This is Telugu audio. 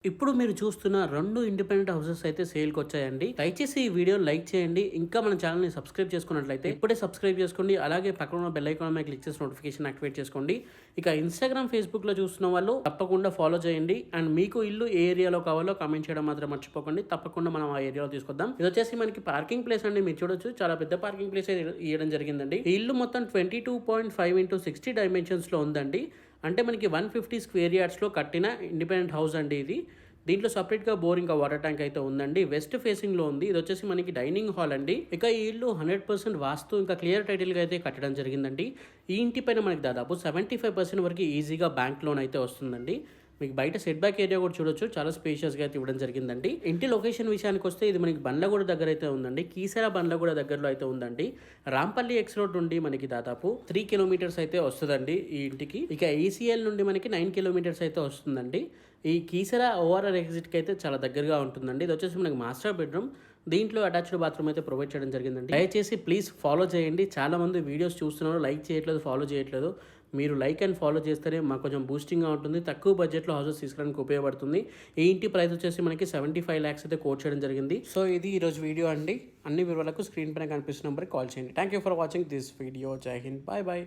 ఇప్పుడు మీరు చూస్తున్న 2 ఇండిపెండెంట్ హౌసెస్ అయితే సేల్‌కి వచ్చాయండి. దయచేసి ఈ వీడియో లైక్ చేయండి. ఇంకా మన ఛానెల్‌ని సబ్స్క్రైబ్ చేసుకున్నట్లయితే ఇప్పుడే సబ్స్క్రైబ్ చేసుకోండి. అలాగే పక్కన ఉన్న బెల్ ఐకాన్ మీద క్లిక్ చేసి నోటిఫికేషన్ యాక్టివేట్ చేసుకోండి. ఇక ఇన్‌స్టాగ్రామ్, ఫేస్‌బుక్‌లో చూస్తున్న వాళ్ళు తప్పకుండా ఫాలో చేయండి. అండ్ మీకు ఇల్లు ఏ ఏరియాలో కావాలో కామెంట్ చేయడం మాత్రం మర్చిపోకండి. తప్పకుండా మనం ఆ ఏరియాలో తీసుకొద్దాం. ఇది వచ్చేసి మనకి పార్కింగ్ ప్లేస్ అండి. మీరు చూడొచ్చు, చాలా పెద్ద పార్కింగ్ ప్లేస్ ఇవ్వడం జరిగిందండి. ఈ ఇల్లు మొత్తం 22.5 x 60 డైమెన్షన్స్‌లో ఉందండి. అంటే మనకి 150 స్క్వేర్ యార్డ్స్‌లో కట్టిన ఇండిపెండెంట్ హౌస్ అండి ఇది. దీంట్లో సపరేట్‌గా బోరింగ్ వాటర్ ట్యాంక్ అయితే ఉందండి. వెస్ట్ ఫేసింగ్‌లో ఉంది. ఇది వచ్చేసి మనకి డైనింగ్ హాల్ అండి. ఇక ఈ ఇల్లు 100% వాస్తు ఇంకా క్లియర్ టైటిల్‌గా అయితే కట్టడం జరిగిందండి. ఈ ఇంటి పైన మనకి దాదాపు 75% వరకు ఈజీగా బ్యాంక్ లోన్ అయితే వస్తుందండి. మీకు బయట సెట్ బ్యాక్ ఏరియా కూడా చూడొచ్చు, చాలా స్పేషియస్గా అయితే ఇవ్వడం జరిగిందండి. ఇంటి లొకేషన్ విషయానికి వస్తే ఇది మనకి బండ్లగూడ దగ్గర అయితే ఉందండి. కీసర బండ్లగూడ దగ్గరలో అయితే ఉందండి. రాంపల్లి ఎక్స్ రోడ్ నుండి మనకి దాదాపు 3 కిలోమీటర్స్ అయితే వస్తుందండి ఈ ఇంటికి. ఇక ఈసీఎల్ నుండి మనకి 9 కిలోమీటర్స్ అయితే వస్తుందండి. ఈ కీసర ఓఆర్ఆర్ ఎగ్జిట్కి అయితే చాలా దగ్గరగా ఉంటుందండి. ఇది వచ్చేసి మనకి మాస్టర్ బెడ్రూమ్. దీంట్లో అటాచ్డ్ బాత్రూమ్ అయితే ప్రొవైడ్ చేయడం జరిగిందండి. దయచేసి ప్లీజ్ ఫాలో చేయండి. చాలా మంది వీడియోస్ చూస్తున్నారు, లైక్ చేయట్లేదు, ఫాలో చేయట్లేదు. మీరు లైక్ అండ్ ఫాలో చేస్తేనే మాకు కొంచెం బూస్టింగ్గా ఉంటుంది. తక్కువ బడ్జెట్లో హౌసెస్ తీసుకోవడానికి ఉపయోగపడుతుంది. ఈ ఇంటి ప్రైస్ వచ్చేసి మనకి 75 lakhs అయితే కోట్ చేయడం జరిగింది. సో ఇది ఈరోజు వీడియో అండి. అన్ని వివరాలకు స్క్రీన్ పైన కనిపిస్తున్న నెంబర్కి కాల్ చేయండి. Thank you for watching this video. జై హింద్, బాయ్ బాయ్.